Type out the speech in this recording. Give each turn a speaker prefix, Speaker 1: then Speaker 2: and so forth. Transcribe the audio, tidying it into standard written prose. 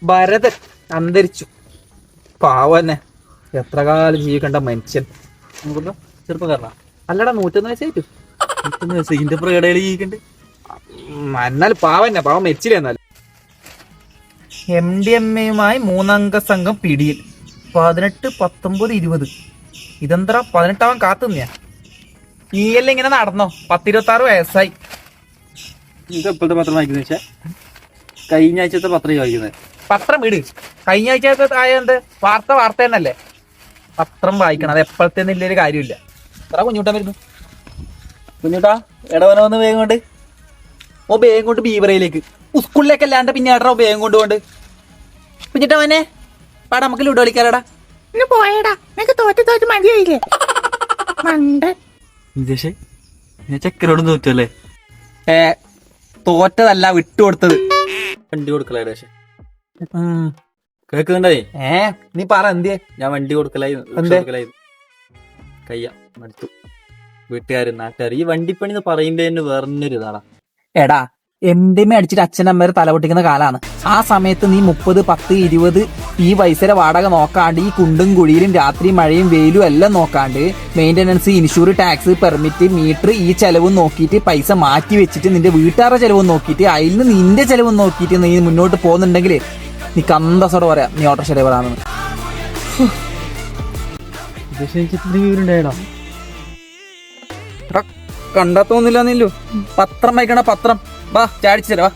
Speaker 1: ഭരതൻ അന്തരിച്ചു. പാവന്നെ, എത്ര കാലം ജീവിക്കണ്ട മനുഷ്യൻ.
Speaker 2: നമുക്കൊന്ന് ചെറുപ്പക്കാരനാ
Speaker 1: അല്ലടാ, 101 വയസ്സായിട്ടു.
Speaker 2: 101 വയസ്സ് ഇതിന്റെ പ്രകടയിൽ ജീവിക്കണ്ട്.
Speaker 1: എന്നാൽ പാവന്നെ, പാവം മരിച്ചില്ല. എന്നാൽ MDMA-യുമായി 3 അംഗ സംഘം പിടിയിൽ. 18, 19, 20. ഇതെന്താ 18 കാത്തുനിയാ? നീയല്ലേ ഇങ്ങനെ നടന്നോ? 10-26 വയസ്സായി.
Speaker 2: ഇത് എപ്പോഴത്തെ പത്രം വായിക്കുന്നത് വെച്ചാൽ കഴിഞ്ഞ ആഴ്ചത്തെ പത്രം വായിക്കുന്നത്.
Speaker 1: പത്രം ഇട്. കഴിഞ്ഞ ആഴ്ച ആയത് വാർത്ത തന്നെയല്ലേ. പത്രം വായിക്കണം, അത് എപ്പോഴത്തെ വലിയൊരു കാര്യമില്ല. എത്ര കുഞ്ഞുട്ടാ വരുന്നു?
Speaker 2: കുഞ്ഞുട്ടാ ഇടവന വന്ന് വേഗം കൊണ്ട്
Speaker 1: വേഗം കൊണ്ട് ബീവറയിലേക്ക്, സ്കൂളിലേക്ക് അല്ലാണ്ട് പിന്നെ ഏടാ വേഗം കൊണ്ടുപോണ്ട്. കുഞ്ഞിട്ടാ മോനെ പാടാ, നമുക്ക് ലുഡോ കളിക്കാലടാ.
Speaker 3: പോയടാ, നിനക്ക് തോറ്റ് മതിയായില്ലേ?
Speaker 2: വിദേശേ ചക്കരോട് തോറ്റല്ലേ?
Speaker 1: തോറ്റതല്ല, വിട്ടുകൊടുത്തത്.
Speaker 2: വണ്ടി കൊടുക്കലായി പക്ഷെ കേക്കുന്നുണ്ടായി.
Speaker 1: നീ പറ എന്തിയെ?
Speaker 2: ഞാൻ വണ്ടി കൊടുക്കലായി കയ്യ മടുത്തു. വീട്ടുകാരും നാട്ടുകാർ ഈ വണ്ടിപ്പണി എന്ന് പറയുമ്പോ തന്നെ വേറൊരു ഇതാടാ.
Speaker 1: എടാ, MDMA അടിച്ചിട്ട് അച്ഛനമ്മേരെ തലപൊട്ടിക്കുന്ന കാലാണ്. ആ സമയത്ത് നീ 30, 10, 20 ഈ വയസ്സരെ വാടക നോക്കാണ്ട്, ഈ കുണ്ടും കുഴിയിലും രാത്രി മഴയും വെയിലും എല്ലാം നോക്കാണ്ട്, maintenance, insure, tax, permit, meter, ഈ ചെലവും നോക്കിയിട്ട് പൈസ മാറ്റി വെച്ചിട്ട് നിന്റെ വീട്ടുകാരുടെ ചെലവും നോക്കിയിട്ട് അതിൽ നിന്ന് നിന്റെ ചെലവും നോക്കിയിട്ട് നീ മുന്നോട്ട് പോകുന്നുണ്ടെങ്കിൽ നീ അന്തസ്സോടെ പറയാം നീ ഓട്ടോറിക്ഷ ഡ്രൈവറാണെന്ന്. കണ്ടാത്തോന്നില്ലെന്നല്ലോ. പത്രം വായിക്കണ, പത്രം വാ ചാടിച്ചു തരാ.